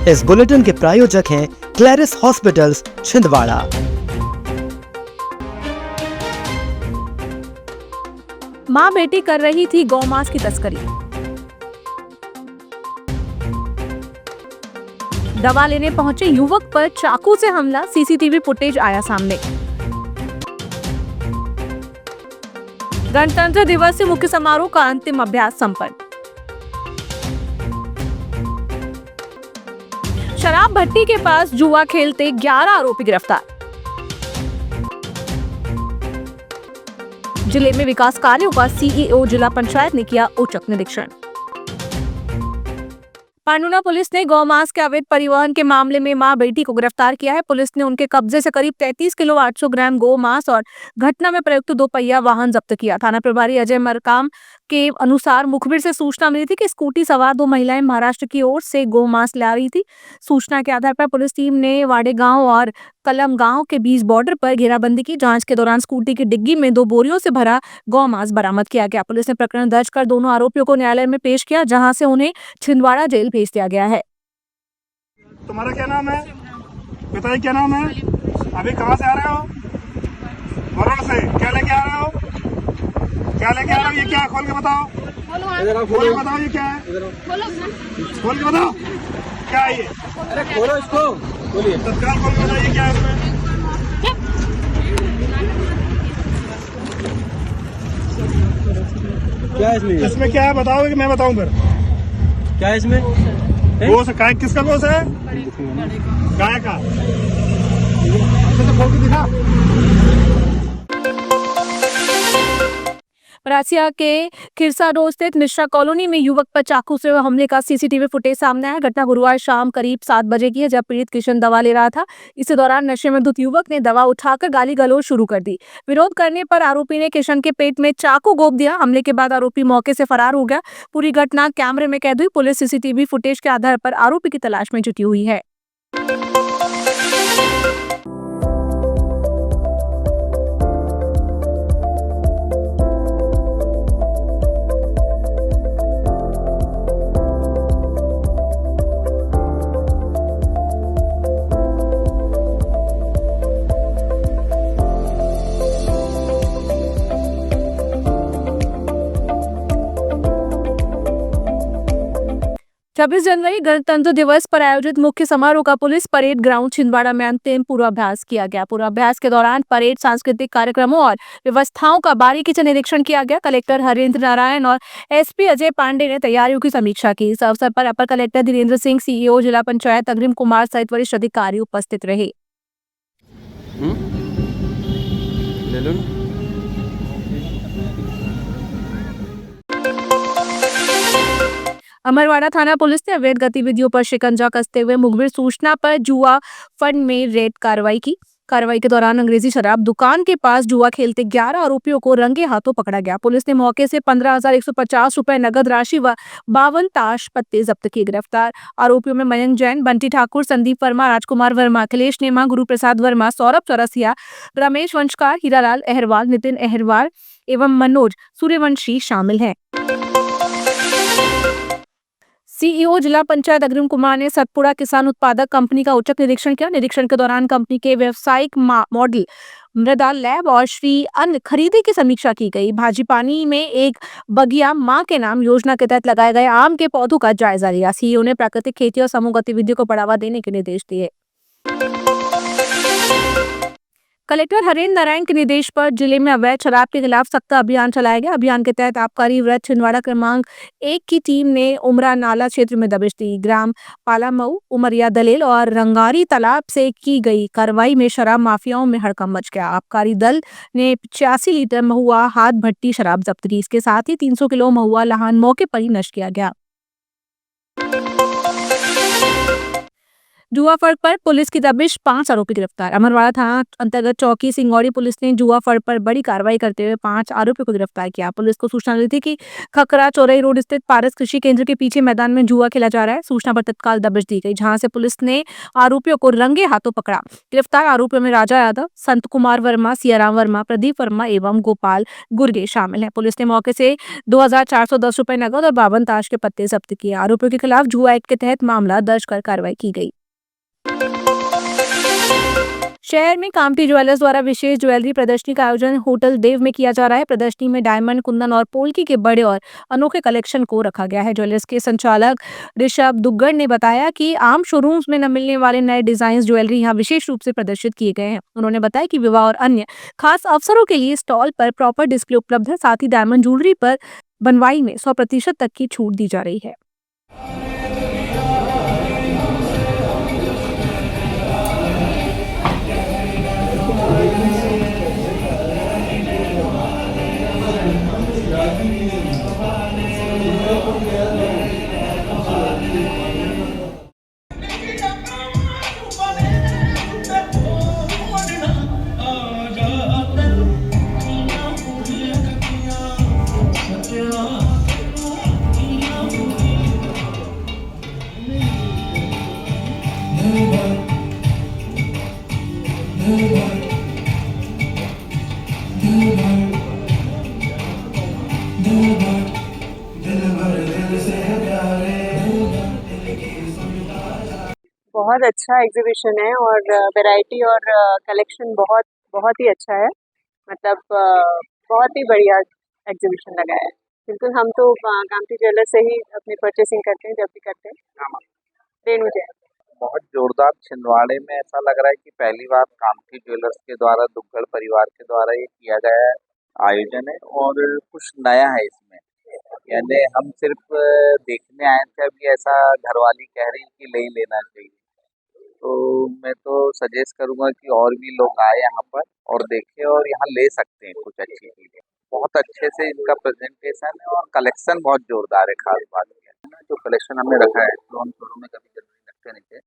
इस बुलेटिन के प्रायोजक हैं क्लैरिस हॉस्पिटल्स छिंदवाड़ा। मां बेटी कर रही थी गौमांस की तस्करी। दवा लेने पहुंचे युवक पर चाकू से हमला, सीसीटीवी फुटेज आया सामने। गणतंत्र दिवस से मुख्य समारोह का अंतिम अभ्यास संपन्न। शराब भट्टी के पास जुआ खेलते 11 आरोपी गिरफ्तार। जिले में विकास कार्यों का सीईओ जिला पंचायत ने किया औचक निरीक्षण। पांडुना पुलिस ने गौमांस के अवैध परिवहन के मामले में मां बेटी को गिरफ्तार किया है। पुलिस ने उनके कब्जे से करीब 33 किलो 800 ग्राम गौमांस और घटना में प्रयुक्त 2 पहिया वाहन जब्त किया। थाना प्रभारी अजय मरकाम के अनुसार मुखबिर से सूचना मिली थी कि स्कूटी सवार 2 महिलाएं महाराष्ट्र की ओर से गौमांस ला रही थी। सूचना के आधार पर पुलिस टीम ने वाडे गांव और कलम गांव के बीच बॉर्डर पर घेराबंदी की। जांच के दौरान स्कूटी की डिग्गी में 2 बोरियों से भरा गौमांस बरामद किया गया। पुलिस ने प्रकरण दर्ज कर दोनों आरोपियों को न्यायालय में पेश किया, जहां से उन्हें छिंदवाड़ा जेल भेज दिया गया है। तुम्हारा क्या नाम है? पिताजी क्या नाम है? अभी कहाँ से आ रहे हो? वरुण से। क्या लेके आ रहे हो? क्या लेके आ रहे हो? ये क्या है? खोल के बताओ। खोल के बताओ ये क्या है? खोल के बताओ क्या है ये? अरे खोलो इसको, बोलिए। तत्काल खोल के बताओ ये क्या है इसमें? क्या है इसमें? इसमें क्या है बताओगे कि मैं बताऊं फिर? क्या है इसमें? गोश गाय, किसका गोश है? गाय का। खोल के दिखा। रासिया के खिरसा रोड स्थित मिश्रा कॉलोनी में युवक पर चाकू से हमले का सीसीटीवी फुटेज सामने आया। घटना गुरुवार शाम करीब 7 बजे की है, जब पीड़ित किशन दवा ले रहा था। इसी दौरान नशे में धुत युवक ने दवा उठाकर गाली गलौज शुरू कर दी। विरोध करने पर आरोपी ने किशन के पेट में चाकू घोंप दिया। हमले के बाद आरोपी मौके से फरार हो गया। पूरी घटना कैमरे में कैद हुई। पुलिस सीसीटीवी फुटेज के आधार पर आरोपी की तलाश में जुटी हुई है। छब्बीस जनवरी गणतंत्र दिवस पर आयोजित मुख्य समारोह का पुलिस परेड ग्राउंड छिंदवाड़ा में अंतिम पूर्वाभ्यास किया गया। पूर्वाभ्यास के दौरान परेड, सांस्कृतिक कार्यक्रमों और व्यवस्थाओं का बारीकी से निरीक्षण किया गया। कलेक्टर हरेंद्र नारायण और एसपी अजय पांडे ने तैयारियों की समीक्षा की। इस अवसर पर अपर कलेक्टर धीरेन्द्र सिंह, सीईओ जिला पंचायत अग्रिम कुमार सहित वरिष्ठ अधिकारी उपस्थित रहे। अमरवाड़ा थाना पुलिस ने अवैध गतिविधियों पर शिकंजा कसते हुए मुखबिर सूचना पर जुआ फंड में रेड कार्रवाई की। कार्रवाई के दौरान अंग्रेजी शराब दुकान के पास जुआ खेलते 11 आरोपियों को रंगे हाथों पकड़ा गया। पुलिस ने मौके से 15,150 रुपए नगद राशि व 52 ताश पत्ते जब्त किए। गिरफ्तार आरोपियों में मयंक जैन, बंटी ठाकुर, संदीप वर्मा, राजकुमार वर्मा, अखिलेश नेमा, गुरु प्रसाद वर्मा, सौरभ चौरसिया, रमेश वंशकार, हीरालाल अहरवाल, नितिन अहरवाल एवं मनोज सूर्यवंशी शामिल हैं। सीईओ जिला पंचायत अग्रिम कुमार ने सतपुड़ा किसान उत्पादक कंपनी का औचक निरीक्षण किया। निरीक्षण के दौरान कंपनी के व्यावसायिक मॉडल, मृदा लैब और श्री अन्न खरीदी की समीक्षा की गई। भाजीपानी में एक बगिया मां के नाम योजना के तहत लगाए गए आम के पौधों का जायजा लिया। सीईओ ने प्राकृतिक खेती और समूह गतिविधियों को बढ़ावा देने के निर्देश दिए। कलेक्टर हरेंद्र नारायण के निर्देश पर जिले में अवैध शराब के खिलाफ सख्त अभियान चलाया गया। अभियान के तहत आबकारी वृत्त छिंदवाड़ा क्रमांक 1 की टीम ने उमरा नाला क्षेत्र में दबिश दी। ग्राम पालामऊ, उमरिया दलेल और रंगारी तालाब से की गई कार्रवाई में शराब माफियाओं में हड़कंप मच गया। आबकारी दल ने 85 लीटर महुआ हाथ भट्टी शराब जब्त की। इसके साथ ही 300 किलो महुआ लहान मौके पर ही नष्ट किया गया। जुआ फर्द पर पुलिस की दबिश, 5 आरोपी गिरफ्तार। अमरवाड़ा थाना अंतर्गत चौकी सिंगौड़ी पुलिस ने जुआ फर्द पर बड़ी कार्रवाई करते हुए 5 आरोपियों को गिरफ्तार किया। पुलिस को सूचना मिली थी कि खकरा चौरई रोड स्थित पारस कृषि केंद्र के पीछे मैदान में जुआ खेला जा रहा है। सूचना पर तत्काल दबिश दी गई, जहां से पुलिस ने आरोपियों को रंगे हाथों पकड़ा। गिरफ्तार आरोपियों में राजा यादव, संत कुमार वर्मा, सियाराम वर्मा, प्रदीप वर्मा एवं गोपाल गुर्गे शामिल हैं। पुलिस ने मौके से 2410 रुपए नगद और 52 ताश के पत्ते जब्त किए। आरोपियों के खिलाफ जुआ एक्ट के तहत मामला दर्ज कर कार्रवाई की गई। शहर में कामती ज्वेलर्स द्वारा विशेष ज्वेलरी प्रदर्शनी का आयोजन होटल देव में किया जा रहा है। प्रदर्शनी में डायमंड, कुंदन और पोल्की के बड़े और अनोखे कलेक्शन को रखा गया है। ज्वेलर्स के संचालक ऋषभ दुग्गड़ ने बताया कि आम शोरूम्स में न मिलने वाले नए डिजाइन ज्वेलरी यहाँ विशेष रूप से प्रदर्शित किए गए हैं। उन्होंने बताया कि विवाह और अन्य खास अवसरों के लिए स्टॉल पर प्रॉपर डिस्प्ले उपलब्ध है। साथ ही डायमंड ज्वेलरी पर बनवाई में 100% तक की छूट दी जा रही है। बहुत अच्छा एग्जीबिशन है और वैरायटी और कलेक्शन बहुत ही अच्छा है। मतलब बहुत ही बढ़िया एग्जीबिशन लगा है। बिल्कुल, हम तो कामती ज्वेलर्स से ही अपनी परचेसिंग करते हैं जब भी करते हैं। रेणु जैन। बहुत जोरदार छिंदवाड़े में ऐसा लग रहा है कि पहली बार कामती ज्वेलर्स के द्वारा दुग्गड़ परिवार के द्वारा ये किया गया आयोजन है और कुछ नया है इसमें। यानी हम सिर्फ देखने आए थे, अभी ऐसा घरवाली कह रही कि ले ही लेना चाहिए, तो मैं तो सजेस्ट करूंगा कि और भी लोग आए यहाँ पर और देखें और यहाँ ले सकते हैं कुछ अच्छी चीजें। बहुत अच्छे से इनका प्रेजेंटेशन है और कलेक्शन बहुत जोरदार है। खास बात यह है जो कलेक्शन हमने रखा है तो हम शोरूम में कभी जरूरी रखते नहीं थे।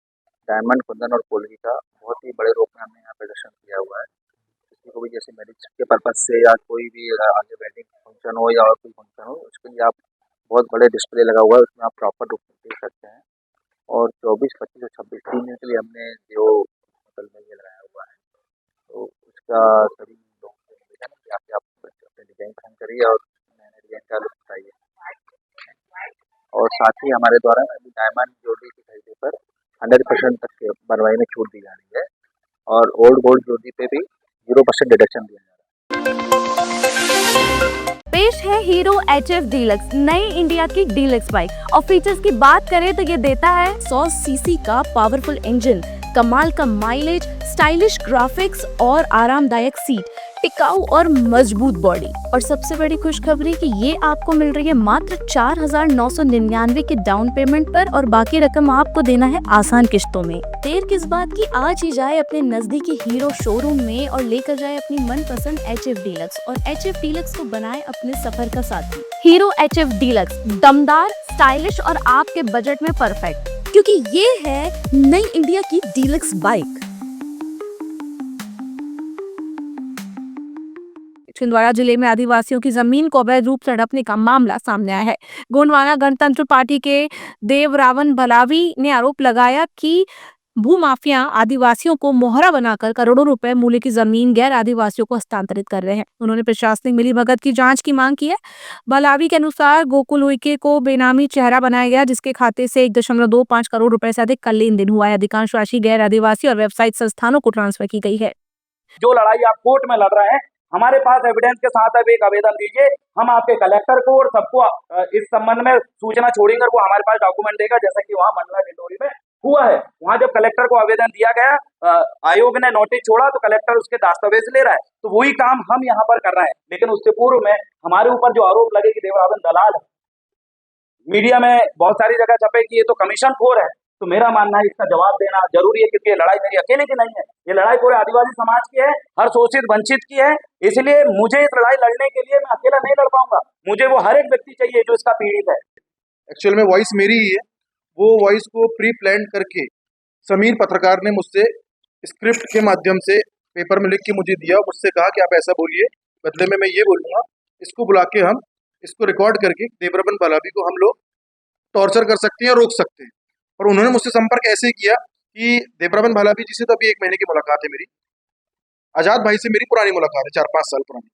डायमंड, कुंदन और पोल्की का बहुत ही बड़े रूप में हमने यहाँ प्रदर्शन किया हुआ है। किसी को भी जैसे मैरिज के पर्पज से या कोई भी आगे वेडिंग फंक्शन हो या और कोई फंक्शन हो, उसके लिए आप बहुत बड़े डिस्प्ले लगा हुआ है, उसमें आप प्रॉपर रूप से देख सकते हैं। और 24, 25 और 26 3 दिन के लिए हमने जो होटल में ये लगाया हुआ है, तो उसका सभी लोग आप अपने डिजाइन पसंद करिए और नए नए डिजाइन का लुक उठाइए। और साथ ही हमारे द्वारा अभी डायमंड ज्वेलरी की खरीदी पर 100% तक के बनवाई में छूट दी जा रही है और ओल्ड गोल्ड ज्वेलरी पे भी 0% डिडक्शन दिया जा रहा है। पेश है हीरो HF डीलक्स, नई इंडिया की डीलक्स बाइक। और फीचर्स की बात करें तो ये देता है 100 सीसी का पावरफुल इंजन, कमाल का माइलेज, स्टाइलिश ग्राफिक्स और आरामदायक सीट, टिकाऊ और मजबूत बॉडी। और सबसे बड़ी खुशखबरी कि ये आपको मिल रही है मात्र 4,999 के डाउन पेमेंट पर और बाकी रकम आपको देना है आसान किश्तों में। देर किस बात की, आज ही जाए अपने नजदीकी हीरो शोरूम में और लेकर जाए अपनी मनपसंद HF डीलक्स और HF डीलक्स को बनाए अपने सफर का साथी। हीरो HF डीलक्स, दमदार, स्टाइलिश और आपके बजट में परफेक्ट, क्योंकि ये है नई इंडिया की डीलक्स बाइक। छिंदवाड़ा जिले में आदिवासियों की जमीन को अवैध रूप से हड़पने का मामला सामने आया है। गोंडवाना गणतंत्र पार्टी के देव रावण भलावी ने आरोप लगाया कि भूमाफिया आदिवासियों को मोहरा बनाकर करोड़ों रुपए मूल्य की जमीन गैर आदिवासियों को हस्तांतरित कर रहे हैं। उन्होंने प्रशासनिक मिलीभगत की जांच की मांग की है। भलावी के अनुसार गोकुल उइके को बेनामी चेहरा बनाया गया, जिसके खाते से 1.25 करोड़ रुपए से अधिक का लेन देन हुआ है। अधिकांश राशि गैर आदिवासी और व्यवसायिक संस्थानों को ट्रांसफर की गई है। जो लड़ाई आप कोर्ट में लड़ रहे हैं, हमारे पास एविडेंस के साथ अब एक आवेदन दीजिए, हम आपके कलेक्टर को और सबको इस संबंध में सूचना छोड़ेंगे और वो हमारे पास डॉक्यूमेंट देगा, जैसा कि वहाँ मंडला डिंडोरी में हुआ है। वहाँ जब कलेक्टर को आवेदन दिया गया, आयोग ने नोटिस छोड़ा तो कलेक्टर उसके दस्तावेज ले रहा है, तो वही काम हम यहाँ पर कर रहे हैं। लेकिन उससे पूर्व में हमारे ऊपर जो आरोप लगे कि देवरावन दलाल है, मीडिया में बहुत सारी जगह छपे कि ये तो कमीशन खोर है, तो मेरा मानना है इसका जवाब देना जरूरी है, क्योंकि ये लड़ाई मेरी अकेले की नहीं है, ये लड़ाई पूरे आदिवासी समाज की है, हर शोषित वंचित की है। इसलिए मुझे इस लड़ाई लड़ने के लिए मैं अकेला नहीं लड़ पाऊंगा, मुझे वो हर एक व्यक्ति चाहिए जो इसका पीड़ित है। एक्चुअल में वॉइस मेरी ही है, वो वॉइस को प्री प्लान करके समीर पत्रकार ने मुझसे स्क्रिप्ट के माध्यम से पेपर में लिख के मुझे दिया, मुझसे कहा कि आप ऐसा बोलिए, बदले में मैं ये बोलूँगा, इसको बुला के हम इसको रिकॉर्ड करके देवरमन भालाबी को हम लोग टॉर्चर कर सकते हैं, रोक सकते हैं। और उन्होंने मुझसे संपर्क ऐसे किया कि देवरमन भालाबी जी से तो अभी 1 महीने की मुलाकात है मेरी, आज़ाद भाई से मेरी पुरानी मुलाकात है, 4-5 साल पुरानी।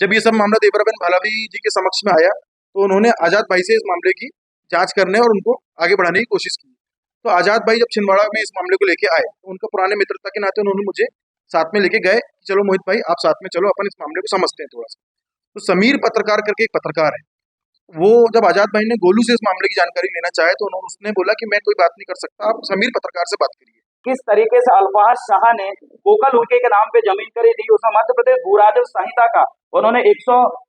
जब ये सब मामला देवरमन भालाबी जी के समक्ष में आया तो उन्होंने आज़ाद भाई से इस मामले की जांच करने और उनको आगे बढ़ाने की कोशिश की। तो आज़ाद भाई जब छिंदवाड़ा में इस मामले को लेके आए तो उनका पुराने मित्रता के नाते उन्होंने मुझे साथ में लेके गए कि चलो मोहित भाई आप साथ में चलो, अपन इस मामले को समझते हैं थोड़ा सा। तो समीर पत्रकार करके एक पत्रकार है, वो जब आज़ाद भाई ने गोलू से इस मामले की जानकारी लेना चाहे तो उसने बोला कि मैं कोई बात नहीं कर सकता, आप समीर पत्रकार से बात करिए। किस तरीके से अल्फाज शाह ने गोकल उनके के नाम पे जमीन खरीदी, उसमें मध्य प्रदेश भूराजस्व संहिता का उन्होंने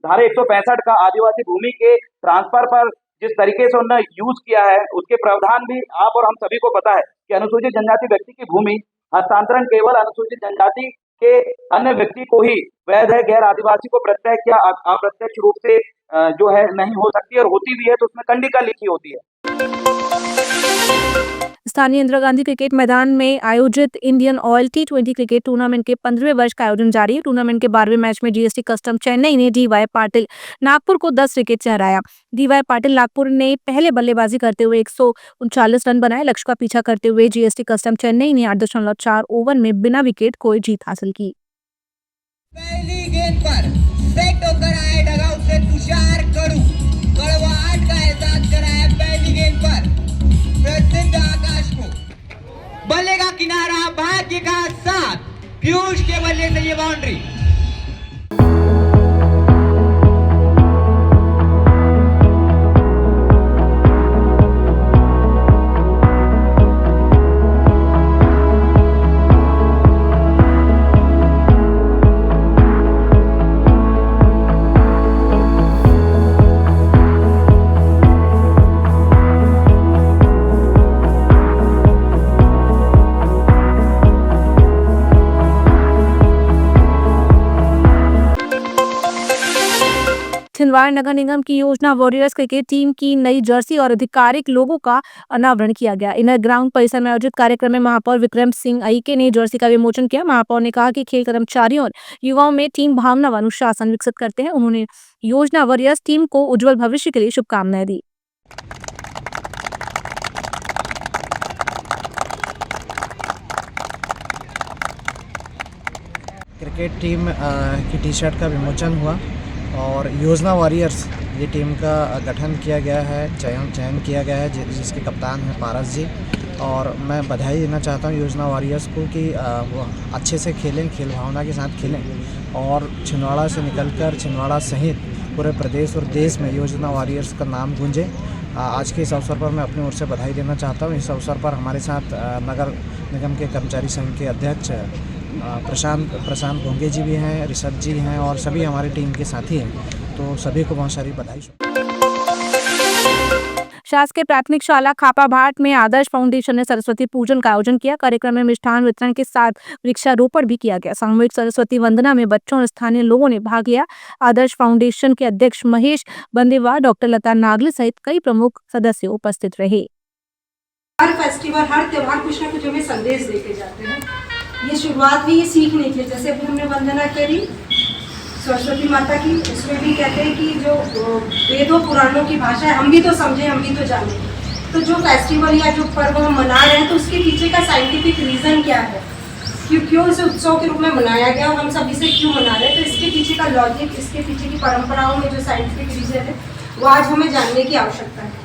धारा 165 का आदिवासी भूमि के ट्रांसफर पर जिस तरीके से उन्होंने यूज किया है, उसके प्रावधान भी आप और हम सभी को पता है कि अनुसूचित जनजाति व्यक्ति की भूमि हस्तांतरण केवल अनुसूचित जनजाति के अन्य व्यक्ति को ही वैध है, गैर आदिवासी को प्रत्यक्ष या अप्रत्यक्ष रूप से जो है नहीं हो सकती, और होती भी है तो उसमें कंडिका लिखी होती है। स्थानीय इंदिरा गांधी क्रिकेट मैदान में आयोजित Indian oil T20 cricket tournament के 15वें वर्ष का आयोजन जारी है। टूर्नामेंट के 12वें मैच में जीएसटी कस्टम चेन्नई ने DY पाटिल नागपुर को 10 विकेट से हराया। DY पाटिल नागपुर ने पहले बल्लेबाजी करते हुए 139 रन बनाए। लक्ष्य का पीछा करते हुए जीएसटी कस्टम चेन्नई ने 8.4 ओवर में बिना विकेट खोए जीत हासिल की। पहली गेंद पर सेट होकर आए डगआउट से तुषार कड़वाहट का एहसास कराया पहली गेंद पर प्रसिद्ध आकाश को। बल्ले का किनारा, भाग्य का साथ, पीयूष के बल्ले से ये बाउंड्री। छिंदवाड़ा नगर निगम की योजना वॉरियर्स क्रिकेट टीम की नई जर्सी और आधिकारिक लोगों का अनावरण किया गया। इनर ग्राउंड परिसर में आयोजित कार्यक्रम में महापौर विक्रम सिंह अईके ने जर्सी का विमोचन किया। महापौर ने कहा कि खेल कर्मचारियों और युवाओं में टीम भावना व अनुशासन विकसित करते हैं। उन्होंने योजना वॉरियर्स टीम को उज्जवल भविष्य के लिए शुभकामनाएं दी। क्रिकेट टीम की टी-शर्ट का विमोचन हुआ और योजना वॉरियर्स ये टीम का गठन किया गया है, चयन किया गया है, जिसके कप्तान हैं पारस जी। और मैं बधाई देना चाहता हूँ योजना वॉरियर्स को कि वो अच्छे से खेलें, खेल भावना के साथ खेलें और छिंदवाड़ा से निकलकर छिंदवाड़ा सहित पूरे प्रदेश और देश में योजना वॉरियर्स का नाम गूंजे। आज के इस अवसर पर मैं अपनी ओर से बधाई देना चाहता हूँ। इस अवसर पर हमारे साथ नगर निगम के कर्मचारी संघ के अध्यक्ष प्रशांत घोंगे जी भी हैं, ऋषभ जी हैं और सभी हमारी टीम के साथी हैं, तो सभी को बहुत सारी बधाई। शासकीय प्राथमिक शाला खापाभाट में आदर्श फाउंडेशन ने सरस्वती पूजन का आयोजन किया। कार्यक्रम में मिष्ठान वितरण के साथ वृक्षारोपण भी किया गया। सामूहिक सरस्वती वंदना में बच्चों और स्थानीय लोगों ने भाग लिया। आदर्श फाउंडेशन के अध्यक्ष महेश बंदेवार, डॉक्टर लता नागले सहित कई प्रमुख सदस्य उपस्थित रहे। हर फेस्टिवल, हर त्योहार कुछ न कुछ हमें संदेश देके जाते हैं। ये शुरुआत भी ये सीखने की, जैसे अभी हमने वंदना करी सरस्वती माता की, उसमें भी कहते हैं कि जो वेदों पुराणों की भाषा है हम भी तो समझें, हम भी तो जानें। तो जो फेस्टिवल या जो पर्व हम मना रहे हैं तो उसके पीछे का साइंटिफिक रीज़न क्या है, क्यों इसे उत्सव के रूप में मनाया गया और हम सब इसे क्यों मना रहे हैं, तो इसके पीछे का लॉजिक, इसके पीछे की परंपराओं में जो साइंटिफिक रीज़न है वो आज हमें जानने की आवश्यकता है।